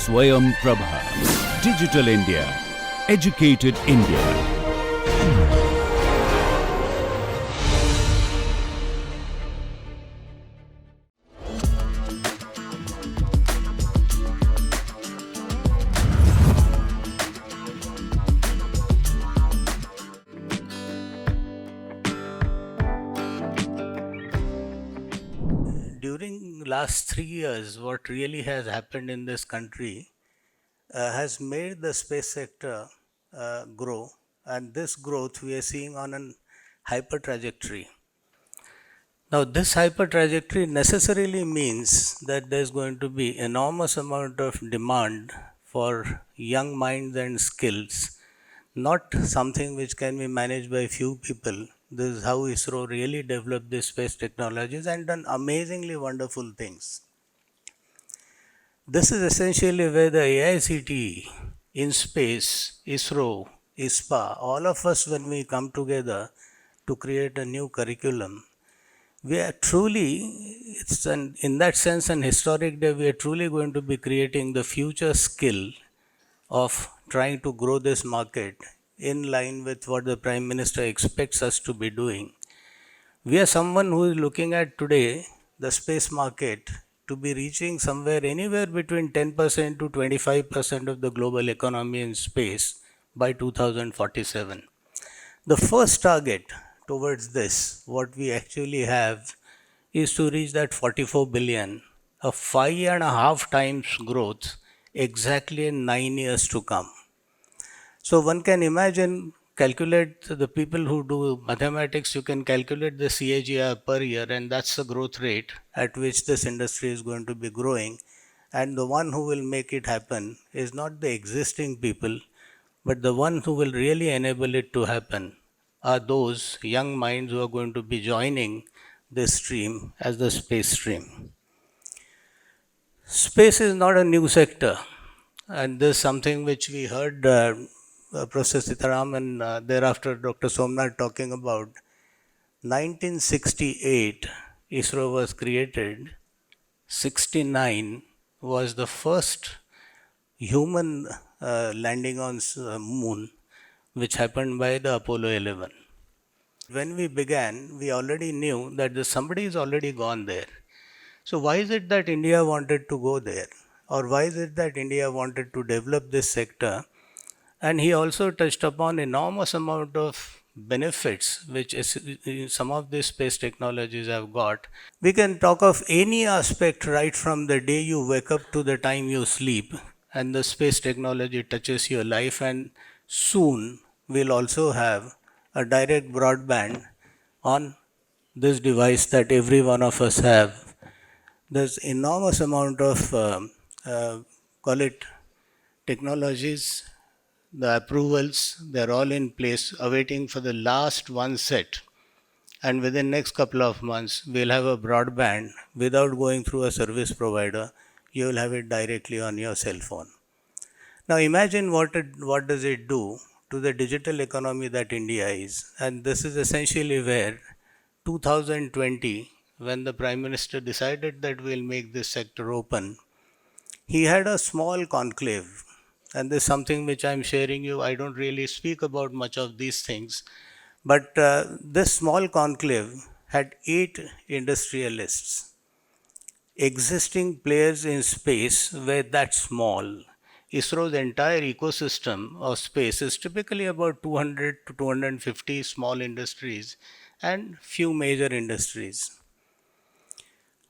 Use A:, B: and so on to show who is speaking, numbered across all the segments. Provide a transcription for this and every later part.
A: Swayam Prabha. Digital India. Educated India.
B: During last 3 years, what really has happened in this country has made the space sector grow, and this growth we are seeing on an hyper trajectory. Now, this hyper trajectory necessarily means that there's going to be enormous amount of demand for young minds and skills, not something which can be managed by few people. This is how ISRO really developed these space technologies and done amazingly wonderful things. This is essentially where the AICTE, in space, ISRO, ISPA, all of us, when we come together to create a new curriculum, we are truly, in that sense, an historic day. We are truly going to be creating the future skill of trying to grow this market in line with what the Prime Minister expects us to be doing. We are someone who is looking at today the space market to be reaching somewhere anywhere between 10% to 25% of the global economy in space by 2047. The first target towards this, what we actually have, is to reach that 44 billion, a 5.5 times growth exactly in 9 years to come. So one can imagine, calculate the people who do mathematics, you can calculate the CAGR per year, and that's the growth rate at which this industry is going to be growing. And the one who will make it happen is not the existing people, but the one who will really enable it to happen are those young minds who are going to be joining this stream as the space stream. Space is not a new sector, and this is something which we heard Professor Sitaram and thereafter Dr. Somnath talking about. 1968, ISRO was created. 69 was the first human landing on moon, which happened by the Apollo 11. When we began, we already knew that somebody is already gone there. So why is it that India wanted to go there? Or why is it that India wanted to develop this sector? And he also touched upon enormous amount of benefits which some of these space technologies have got. We can talk of any aspect right from the day you wake up to the time you sleep, and the space technology touches your life, and soon we'll also have a direct broadband on this device that every one of us have. There's enormous amount of call it technologies, the approvals, they're all in place, awaiting for the last one set. And within next couple of months, we'll have a broadband without going through a service provider. You will have it directly on your cell phone. Now imagine what does it do to the digital economy that India is. And this is essentially where 2020, when the Prime Minister decided that we'll make this sector open, he had a small conclave. And this is something which I'm sharing you. I don't really speak about much of these things. But this small conclave had 8 industrialists. Existing players in space were that small. ISRO's entire ecosystem of space is typically about 200 to 250 small industries and few major industries.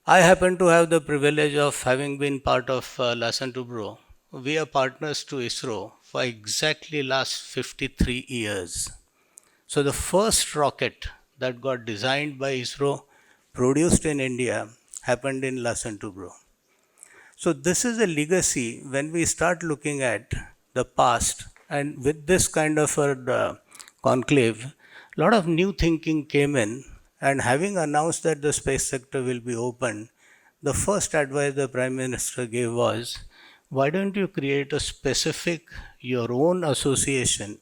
B: I happen to have the privilege of having been part of Lassen to Bro. We are partners to ISRO for exactly last 53 years. So the first rocket that got designed by ISRO, produced in India, happened in Lassen to Bro. So this is a legacy when we start looking at the past, and with this kind of a conclave, a lot of new thinking came in, and having announced that the space sector will be open, the first advice the Prime Minister gave was, why don't you create a specific, your own association,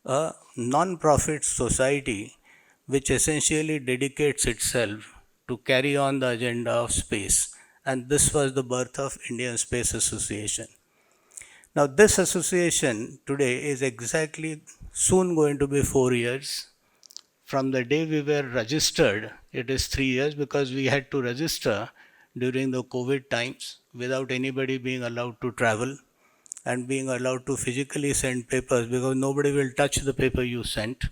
B: a non-profit society which essentially dedicates itself to carry on the agenda of space. and this was the birth of Indian Space Association. Now, this association today is exactly soon going to be 4 years. From the day we were registered, it is 3 years because we had to register during the COVID times without anybody being allowed to travel and being allowed to physically send papers because nobody will touch the paper you sent.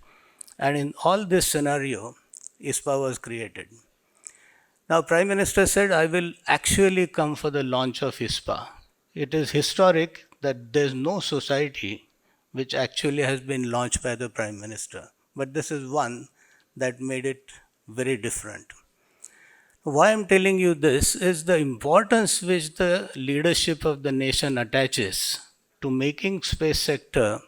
B: And in all this scenario, ISPA was created. Now, Prime Minister said, I will actually come for the launch of ISPA. It is historic that there's no society which actually has been launched by the Prime Minister. But this is one that made it very different. Why I'm telling you this is the importance which the leadership of the nation attaches to making space sector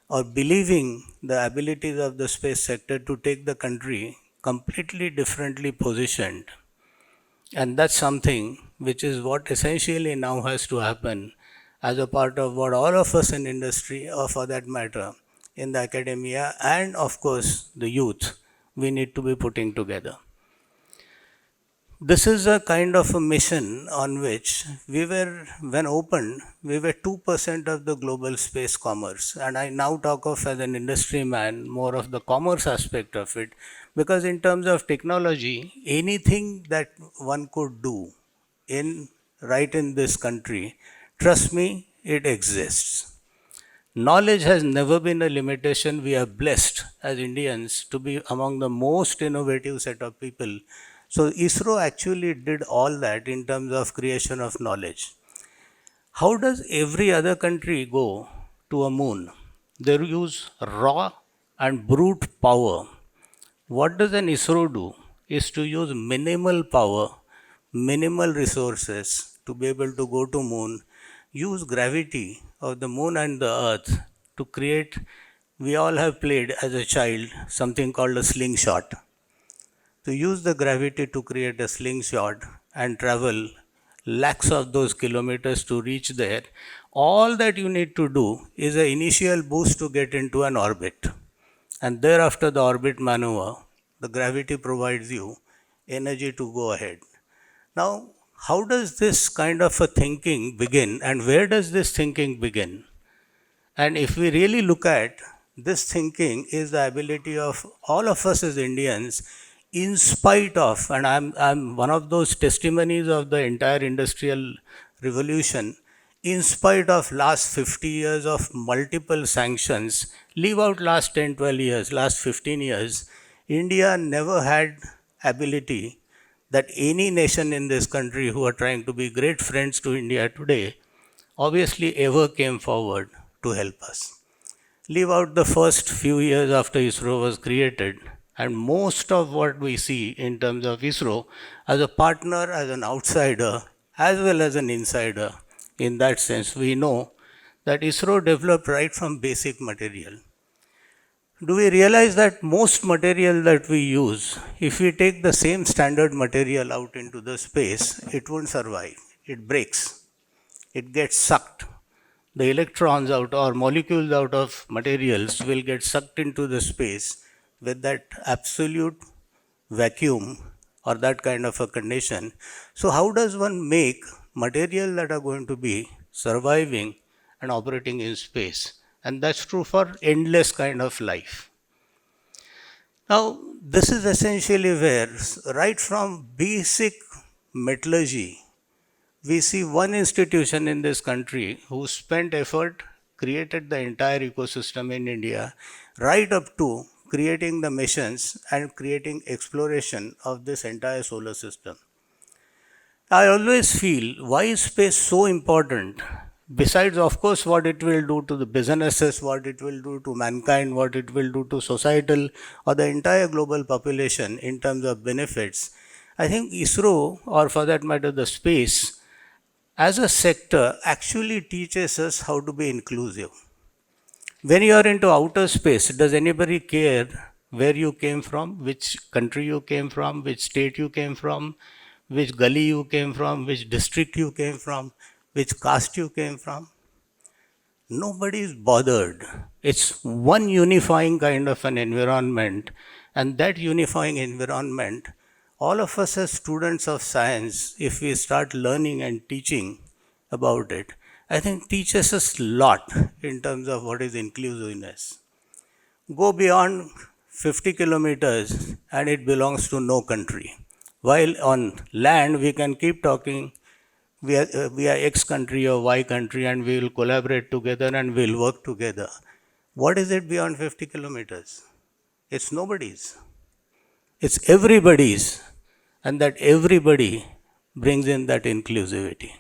B: or believing the abilities of the space sector to take the country completely differently positioned. And that's something which is what essentially now has to happen as a part of what all of us in industry, or for that matter, in the academia and of course the youth, we need to be putting together. This is a kind of a mission on which we were, when opened, we were 2% of the global space commerce. And I now talk of as an industry man, more of the commerce aspect of it, because in terms of technology, anything that one could do right in this country, trust me, it exists. Knowledge has never been a limitation. We are blessed as Indians to be among the most innovative set of people. So ISRO actually did all that in terms of creation of knowledge. How does every other country go to a moon? They use raw and brute power. What does an ISRO do? Is to use minimal power, minimal resources to be able to go to moon, use gravity of the moon and the earth to create, we all have played as a child something called a slingshot. To use the gravity to create a slingshot and travel lakhs of those kilometers to reach there, all that you need to do is an initial boost to get into an orbit. And thereafter the orbit maneuver, the gravity provides you energy to go ahead. Now, how does this kind of a thinking begin and where does this thinking begin? And if we really look at this thinking is the ability of all of us as Indians, in spite of, and I'm one of those testimonies of the entire industrial revolution, in spite of last 50 years of multiple sanctions, leave out last 10, 12 years, last 15 years, India never had ability that any nation in this country who are trying to be great friends to India today obviously ever came forward to help us. Leave out the first few years after ISRO was created, and most of what we see in terms of ISRO as a partner, as an outsider, as well as an insider. In that sense, we know that ISRO developed right from basic material. Do we realize that most material that we use, if we take the same standard material out into the space, it won't survive. It breaks. It gets sucked. The electrons out or molecules out of materials will get sucked into the space with that absolute vacuum or that kind of a condition. So how does one make material that are going to be surviving and operating in space? And that's true for endless kind of life. Now, this is essentially where, right from basic metallurgy, we see one institution in this country who spent effort, created the entire ecosystem in India, right up to creating the missions and creating exploration of this entire solar system. I always feel, why is space so important? Besides, of course, what it will do to the businesses, what it will do to mankind, what it will do to societal or the entire global population in terms of benefits, I think ISRO, or for that matter the space, as a sector actually teaches us how to be inclusive. When you are into outer space, does anybody care where you came from, which country you came from, which state you came from, which gully you came from, which district you came from, which caste you came from? Nobody is bothered. It's one unifying kind of an environment, and that unifying environment all of us as students of science, if we start learning and teaching about it, I think teaches us a lot in terms of what is inclusiveness. Go beyond 50 kilometers and it belongs to no country. While on land, we can keep talking, we are X country or Y country and we will collaborate together and we will work together. What is it beyond 50 kilometers? It's nobody's. It's everybody's. And that everybody brings in that inclusivity.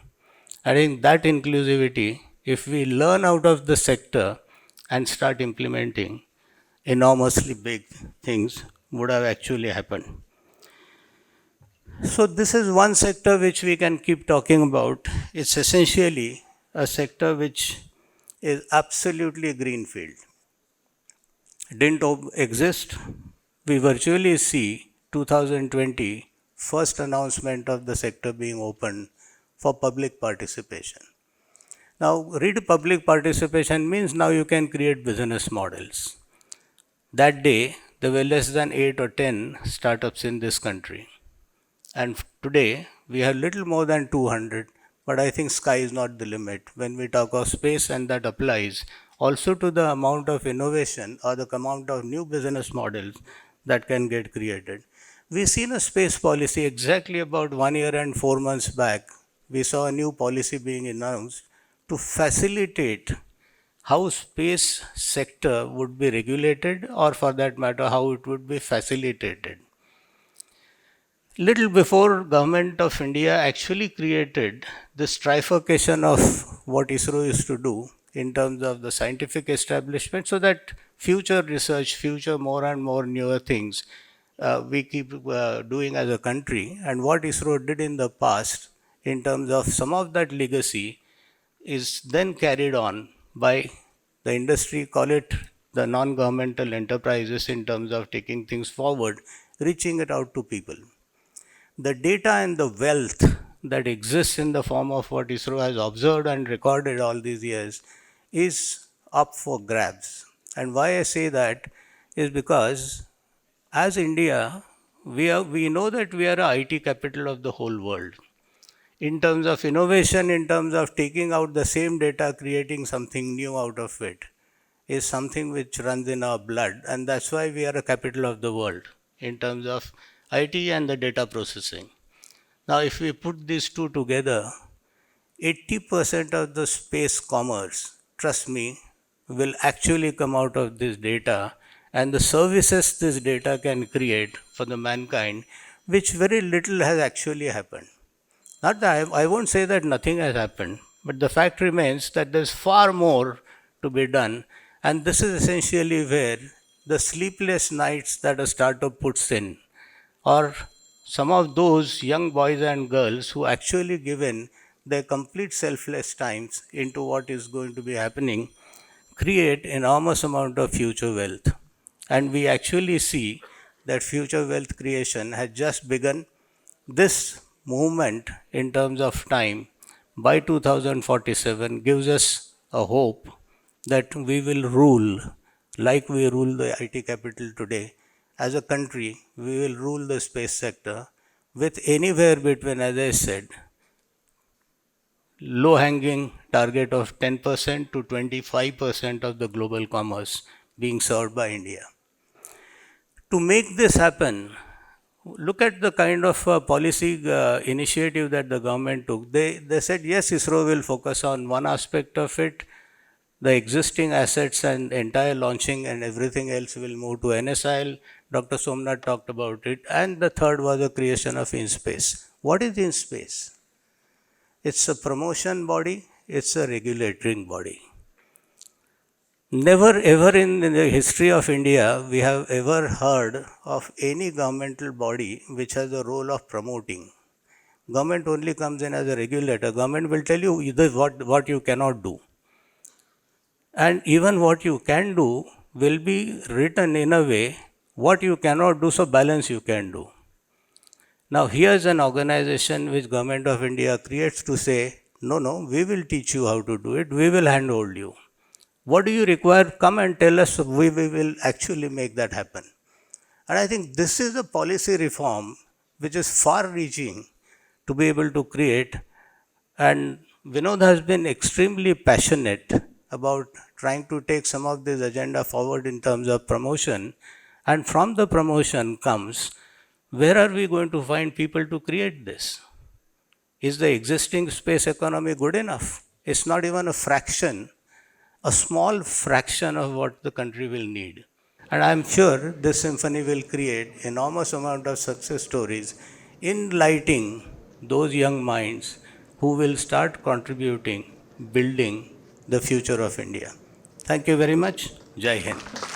B: I think that inclusivity, if we learn out of the sector and start implementing, enormously big things would have actually happened. So, this is one sector which we can keep talking about. It's essentially a sector which is absolutely greenfield. Didn't exist. We virtually see 2020 first announcement of the sector being opened for public participation. Now, read public participation means now you can create business models. That day, there were less than 8 or 10 startups in this country. And today, we have little more than 200, but I think sky is not the limit when we talk of space, and that applies also to the amount of innovation or the amount of new business models that can get created. We've seen a space policy exactly about 1 year and 4 months back. We saw a new policy being announced to facilitate how space sector would be regulated, or for that matter, how it would be facilitated. Little before Government of India actually created this trifurcation of what ISRO used to do in terms of the scientific establishment, so that future research, future more and more newer things we keep doing as a country, and what ISRO did in the past in terms of some of that legacy is then carried on by the industry, call it the non-governmental enterprises, in terms of taking things forward, reaching it out to people. The data and the wealth that exists in the form of what ISRO has observed and recorded all these years is up for grabs. And why I say that is because as India, we know that we are a IT capital of the whole world. In terms of innovation, in terms of taking out the same data, creating something new out of it, is something which runs in our blood, and that's why we are a capital of the world in terms of IT and the data processing. Now, if we put these two together, 80% of the space commerce, trust me, will actually come out of this data, and the services this data can create for the mankind, which very little has actually happened. Not that I won't say that nothing has happened, but the fact remains that there's far more to be done, and this is essentially where the sleepless nights that a startup puts in, or some of those young boys and girls who actually give in their complete selfless times into what is going to be happening, create enormous amount of future wealth. And we actually see that future wealth creation has just begun. This movement in terms of time by 2047 gives us a hope that we will rule like we rule the IT capital today. As a country, we will rule the space sector with anywhere between, as I said, low hanging target of 10% to 25% of the global commerce being served by India. To make this happen, look at the kind of policy initiative that the government took. They said, yes, ISRO will focus on one aspect of it. The existing assets and entire launching and everything else will move to NSIL. Dr. Somnath talked about it. And the third was the creation of InSpace. What is InSpace? It's a promotion body, it's a regulatory body. Never ever in the history of India we have ever heard of any governmental body which has a role of promoting. Government only comes in as a regulator. Government will tell you either what you cannot do. And even what you can do will be written in a way what you cannot do, so balance you can do. Now here's an organization which Government of India creates to say, no, we will teach you how to do it, we will handhold you. What do you require? Come and tell us, we will actually make that happen. And I think this is a policy reform which is far reaching to be able to create. And Vinod has been extremely passionate about trying to take some of this agenda forward in terms of promotion. And from the promotion comes, where are we going to find people to create this? Is the existing space economy good enough? It's not even a fraction, a small fraction of what the country will need. And I'm sure this symphony will create enormous amount of success stories in lighting those young minds who will start contributing, building the future of India. Thank you very much. Jai Hind.